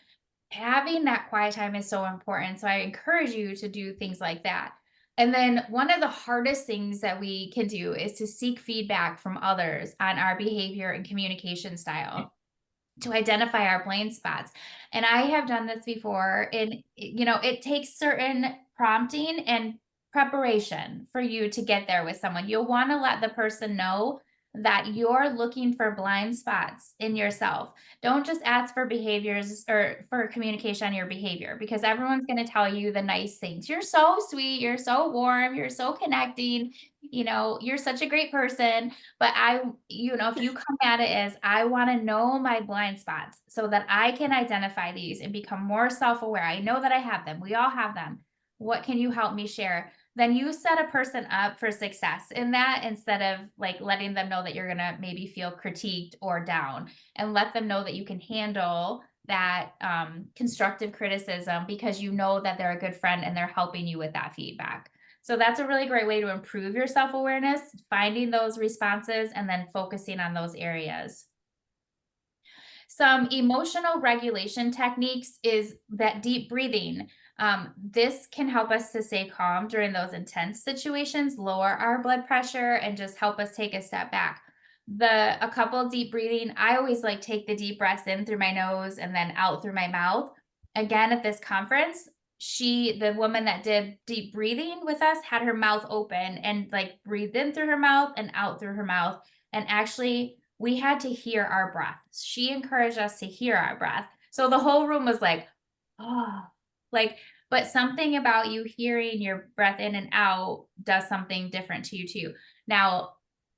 having that quiet time is so important. So I encourage you to do things like that. And then one of the hardest things that we can do is to seek feedback from others on our behavior and communication style to identify our blind spots. And I have done this before, and it takes certain prompting and preparation for you to get there with someone. You'll want to let the person know that you're looking for blind spots in yourself. Don't just ask for behaviors or for communication on your behavior because everyone's going to tell you the nice things. You're so sweet, you're so warm, you're so connecting, you're such a great person. But if you come at it as I want to know my blind spots so that I can identify these and become more self-aware. I know that I have them. We all have them. What can you help me share? Then you set a person up for success in that instead of like letting them know that you're going to maybe feel critiqued or down, and let them know that you can handle that constructive criticism because you know that they're a good friend and they're helping you with that feedback. So that's a really great way to improve your self-awareness, finding those responses and then focusing on those areas. Some emotional regulation techniques is that deep breathing. This can help us to stay calm during those intense situations, lower our blood pressure, and just help us take a step back. A couple deep breathing, I always like take the deep breaths in through my nose and then out through my mouth. Again, at this conference, the woman that did deep breathing with us had her mouth open and like breathed in through her mouth and out through her mouth. And actually, we had to hear our breath. She encouraged us to hear our breath. So the whole room was like, oh, but something about you hearing your breath in and out does something different to you too. Now,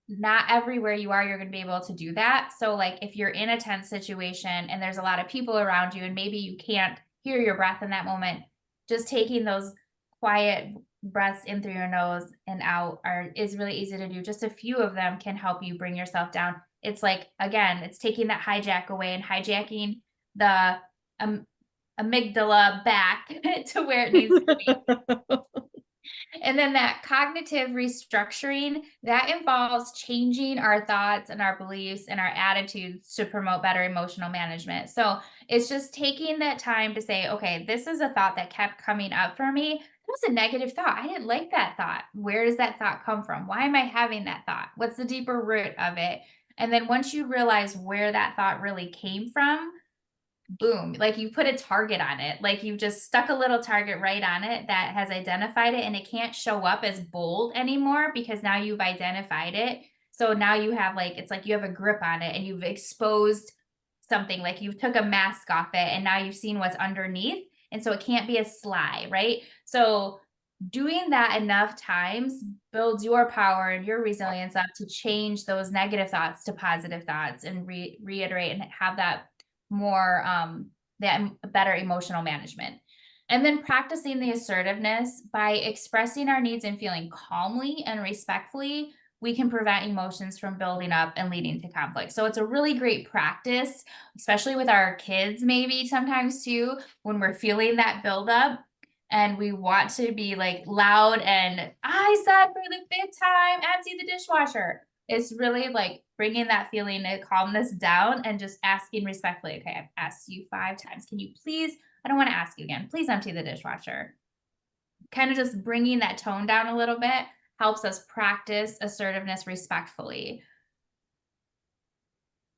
not everywhere you are, you're going to be able to do that. So like if you're in a tense situation and there's a lot of people around you and maybe you can't hear your breath in that moment, just taking those quiet breaths in through your nose and out is really easy to do. Just a few of them can help you bring yourself down It's like, again, it's taking that hijack away and hijacking the amygdala back to where it needs to be. And then that cognitive restructuring, that involves changing our thoughts and our beliefs and our attitudes to promote better emotional management. So it's just taking that time to say, okay, this is a thought that kept coming up for me. It was a negative thought. I didn't like that thought. Where does that thought come from? Why am I having that thought? What's the deeper root of it? And then once you realize where that thought really came from, boom, like you put a target on it, like you just stuck a little target right on it that has identified it, and it can't show up as bold anymore because now you've identified it. So now you have like, it's like you have a grip on it and you've exposed something, like you took a mask off it and now you've seen what's underneath. And so it can't be as sly, right? So doing that enough times builds your power and your resilience up to change those negative thoughts to positive thoughts and reiterate and have that more that better emotional management. And then practicing the assertiveness by expressing our needs and feeling calmly and respectfully, we can prevent emotions from building up and leading to conflict. So it's a really great practice, especially with our kids, maybe sometimes too, when we're feeling that buildup and we want to be like loud and I said for the fifth time, empty the dishwasher. It's really like bringing that feeling of calmness down and just asking respectfully, okay, I've asked you 5 times. Can you please, I don't want to ask you again. Please empty the dishwasher. Kind of just bringing that tone down a little bit helps us practice assertiveness respectfully.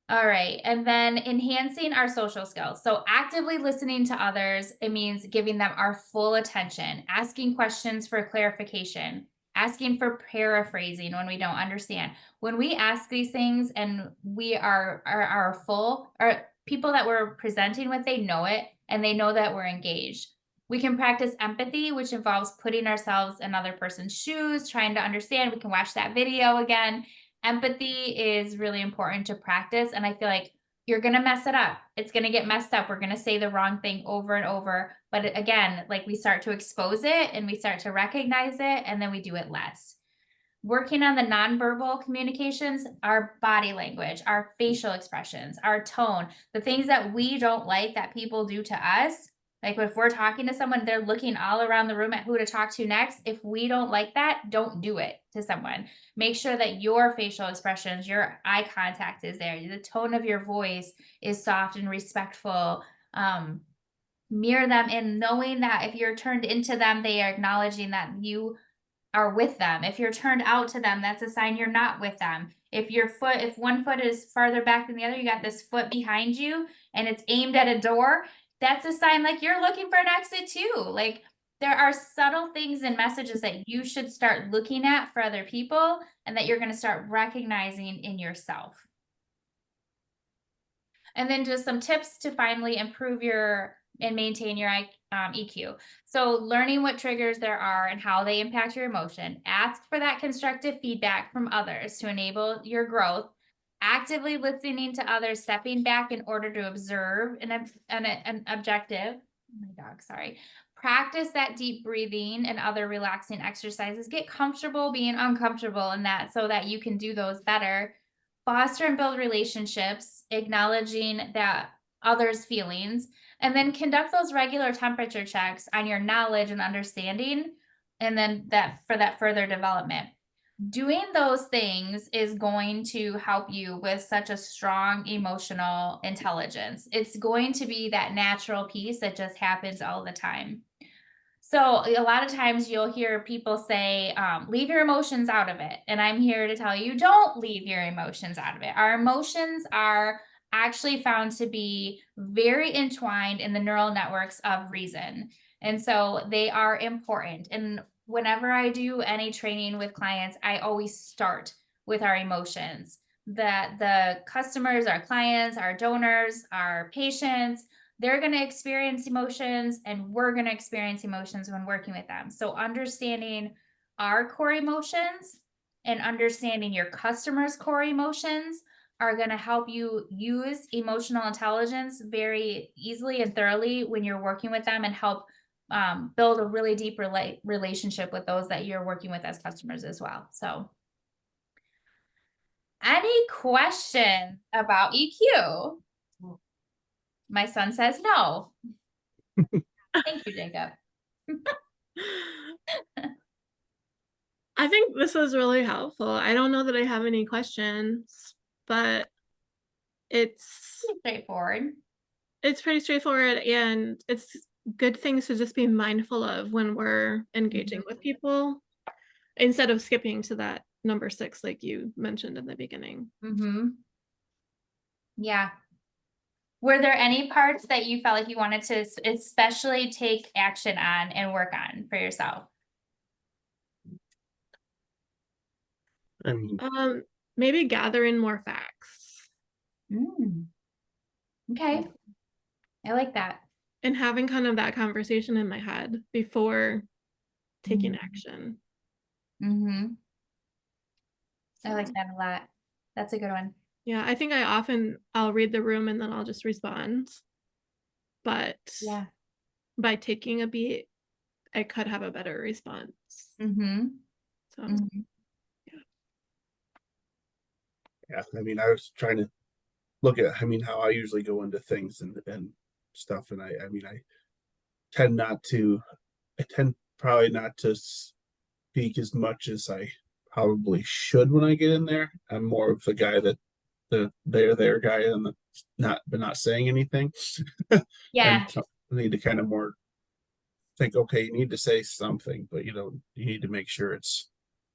All right. And then enhancing our social skills. So actively listening to others, it means giving them our full attention, asking questions for clarification, asking for paraphrasing when we don't understand. When we ask these things and we are full, or people that we're presenting with, they know it and they know that we're engaged. We can practice empathy, which involves putting ourselves in other person's shoes, trying to understand. We can watch that video again. Empathy is really important to practice. And I feel like you're going to mess it up. It's going to get messed up. We're going to say the wrong thing over and over. But again, like we start to expose it and we start to recognize it, and then we do it less. Working on the nonverbal communications, our body language, our facial expressions, our tone, the things that we don't like that people do to us. Like if we're talking to someone, they're looking all around the room at who to talk to next. If we don't like that, don't do it to someone. Make sure that your facial expressions, your eye contact is there. The tone of your voice is soft and respectful. Mirror them in knowing that if you're turned into them, they are acknowledging that you are with them. If you're turned out to them, that's a sign you're not with them. If one foot is farther back than the other, you got this foot behind you and it's aimed at a door, that's a sign like you're looking for an exit too. Like there are subtle things and messages that you should start looking at for other people and that you're going to start recognizing in yourself. And then just some tips to finally improve and maintain your EQ. So learning what triggers there are and how they impact your emotion. Ask for that constructive feedback from others to enable your growth. Actively listening to others, stepping back in order to observe an objective. Oh my dog, sorry. Practice that deep breathing and other relaxing exercises. Get comfortable being uncomfortable in that so that you can do those better. Foster and build relationships, acknowledging that others' feelings, and then conduct those regular temperature checks on your knowledge and understanding, and then for that further development. Doing those things is going to help you with such a strong emotional intelligence. It's going to be that natural piece that just happens all the time. So a lot of times you'll hear people say, leave your emotions out of it. And I'm here to tell you, don't leave your emotions out of it. Our emotions are actually found to be very entwined in the neural networks of reason. And so they are important. And whenever I do any training with clients, I always start with our emotions. That the customers, our clients, our donors, our patients, they're going to experience emotions and we're going to experience emotions when working with them. So understanding our core emotions and understanding your customers' core emotions are going to help you use emotional intelligence very easily and thoroughly when you're working with them and help build a really deep relationship with those that you're working with as customers as well. So Any questions about EQ? My son says no. Thank you, Jacob. I think this was really helpful. I don't know that I have any questions, but it's Straightforward. pretty straightforward, and it's good things to just be mindful of when we're engaging with people instead of skipping to that number 6 like you mentioned in the beginning. Mm-hmm. Yeah. Were there any parts that you felt like you wanted to especially take action on and work on for yourself? I mean, Maybe gathering more facts Okay. I like that. and having kind of that conversation in my head before taking Mhm. action. Mm-hmm. I So, like that a lot. That's a good one. yeah, I think I'll read the room and then I'll just respond. But Yeah. by taking a beat, I could have a better response. Mm-hmm. So Mm-hmm. yeah, I mean, I was trying to look at, I mean, how I usually go into things and stuff. And I mean, I tend probably not to speak as much as I probably should when I get in there. I'm more of the guy that they're guy and not saying anything. Yeah. And so I need to kind of more think, okay, you need to say something, but you need to make sure it's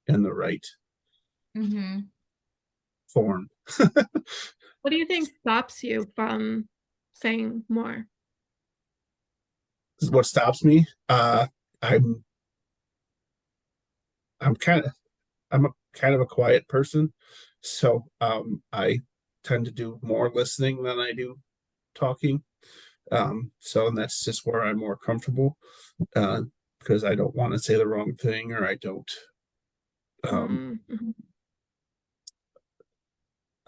in the right Mm-hmm. form. what do you think stops you from saying more? What stops me? I'm I'm kind of I'm a kind of a quiet person, so I tend to do more listening than I do talking. So that's just where I'm more comfortable, because I don't want to say the wrong thing, or I don't Mhm.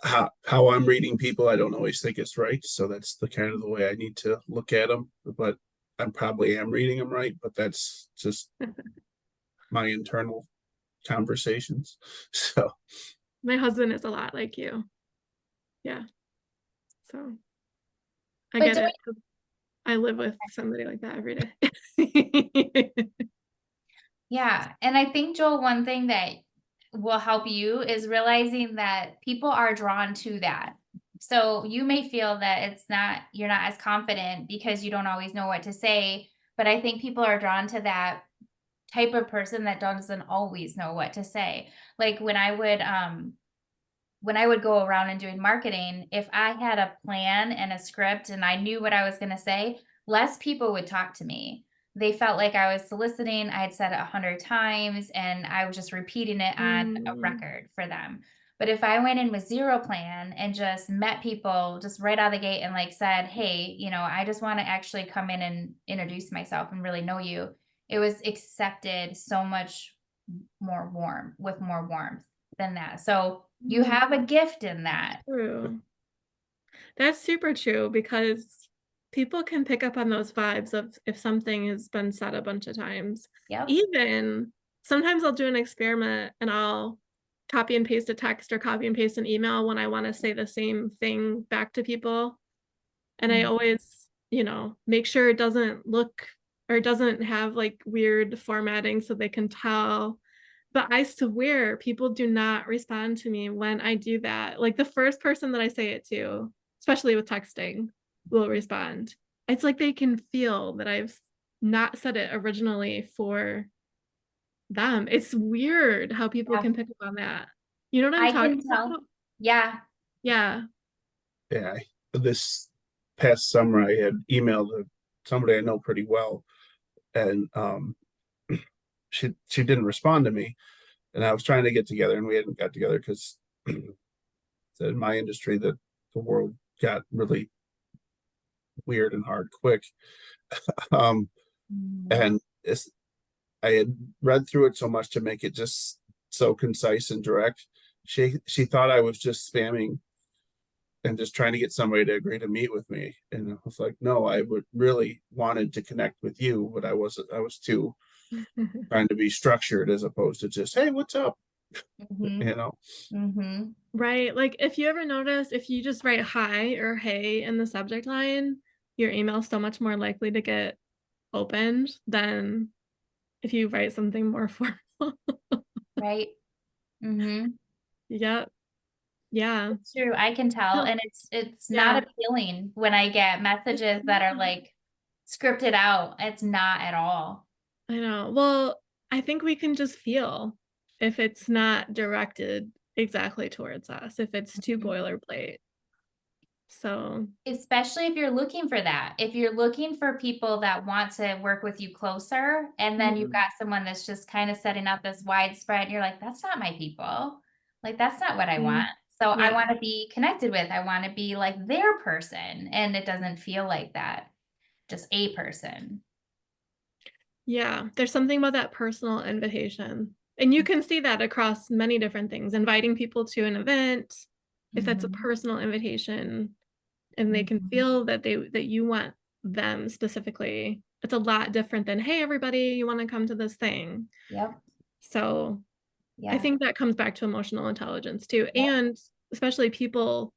how I'm reading people, I don't always think it's right. So that's the kind of the way I need to look at them. But I probably am reading them right, but that's just my internal conversations. So My husband is a lot like you. Yeah. So I But get don't it. I live with somebody like that every day. Yeah. And I think, Joel, one thing that will help you is realizing that people are drawn to that. So you may feel that you're not as confident because you don't always know what to say. But I think people are drawn to that type of person that doesn't always know what to say. Like when I would go around and doing marketing, if I had a plan and a script and I knew what I was going to say, less people would talk to me. They felt like I was soliciting. I had said it 100 times and I was just repeating it on a Mm. record for them. But if I went in with zero plan and just met people just right out of the gate and like said, hey, I just want to actually come in and introduce myself and really know you, it was accepted so much with more warmth than that. So you have a gift in that. True. That's super true because people can pick up on those vibes of if something has been said a bunch of times. Yep. Even sometimes I'll do an experiment and I'll copy and paste a text or copy and paste an email when I want to say the same thing back to people. And I always, make sure it doesn't look or it doesn't have like weird formatting so they can tell. But I swear people do not respond to me when I do that. Like the first person that I say it to, especially with texting, will respond. It's like they can feel that I've not said it originally for them. It's weird how people Yeah. can pick up on that. You know what I'm I talking can tell. about? Yeah. Yeah. yeah, this past summer I had emailed somebody I know pretty well, and she didn't respond to me, and I was trying to get together, and we hadn't got together because in my industry the world got really weird and hard quick. um and I had read through it so much to make it just so concise and direct. She thought I was just spamming and just trying to get somebody to agree to meet with me, and I was like, no, I would really wanted to connect with you, but I was too trying to be structured as opposed to just, hey, what's up, Mhm. you know. Mhm. Right. Like if you ever notice, if you just write hi or hey in the subject line, your email's so much more likely to get opened than if you write something more formal. Right. Mhm. Yep. Yeah. It's true. I can tell, No, and it's not yeah. appealing when I get messages that are like scripted out. It's not at all. I know. Well, I think we can just feel if it's not directed exactly towards us, if it's too Mhm. boilerplate. So, Especially if you're looking for that. If you're looking for people that want to work with you closer, and then you've mhm, got someone that's just kind of setting up this widespread, you're like, that's not my people. Like, that's not what I want. mm, So I yeah. want to be connected with, I want to be like their person. And it doesn't feel like that, just a person. Yeah, there's something about that personal invitation. And you can see that across many different things, inviting people to an event, if that's a Mhm. personal invitation and they can Mhm. feel that that you want them specifically. It's a lot different than, "Hey everybody, you want to come to this thing?" Yep. So, I Yeah. think that comes back to emotional intelligence too, Yep. and especially people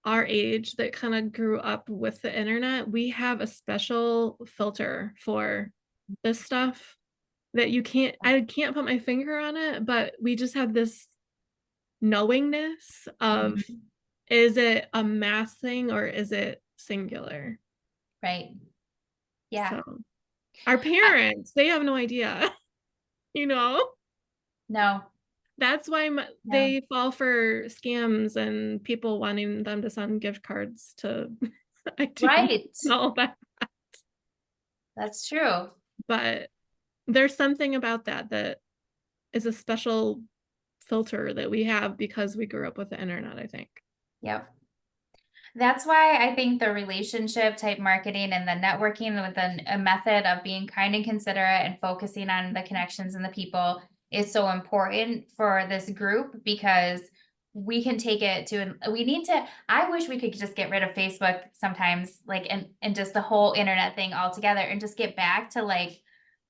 our age that kinda grew up with the internet, we have a special filter for this stuff that you can't I can't put my finger on it, but we just have this knowingness of, Mhm. is it a mass thing or is it singular? Right. Yeah. So, our I, parents, they have no idea, you know? no, That's why no. they fall for scams and people wanting them to send gift cards to I do Right. know that, That's true. but there's something about that that is a special filter that we have because we grew up with the internet, I think. Yep. That's why I think the relationship type marketing and the networking with a method of being kind and considerate and focusing on the connections and the people is so important for this group, because we can take it to, we need to, I wish we could just get rid of Facebook sometimes, like, and just the whole internet thing altogether, and just get back to like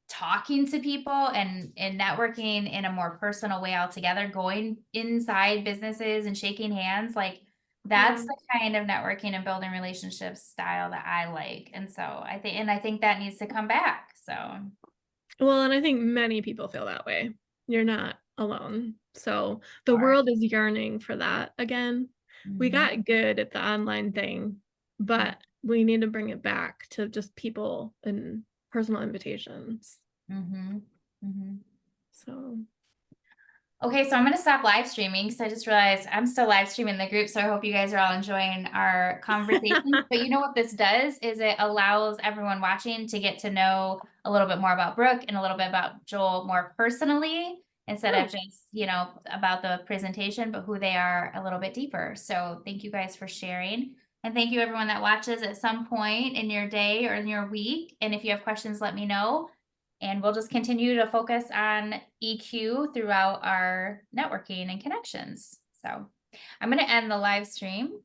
talking to people and networking in a more personal way altogether, going inside businesses and shaking hands. Like, Yeah. that's the kind of networking and building relationships style that I like. And so I think that needs to come back. So Well, and I think many people feel that way. You're not alone. So, the sure. world is yearning for that again. We Mhm. got good at the online thing, but we need to bring it back to just people and personal invitations. Mhm. Mhm. So, Okay, so I'm gonna stop live streaming because I just realized I'm still live streaming the group. So I hope you guys are all enjoying our conversation. But you know what this does is it allows everyone watching to get to know a little bit more about Brooke and a little bit about Joel more personally, instead oh, of just, about the presentation, but who they are a little bit deeper. So thank you guys for sharing. And thank you everyone that watches at some point in your day or in your week. And if you have questions, let me know. And we'll just continue to focus on EQ throughout our networking and connections. So I'm going to end the live stream.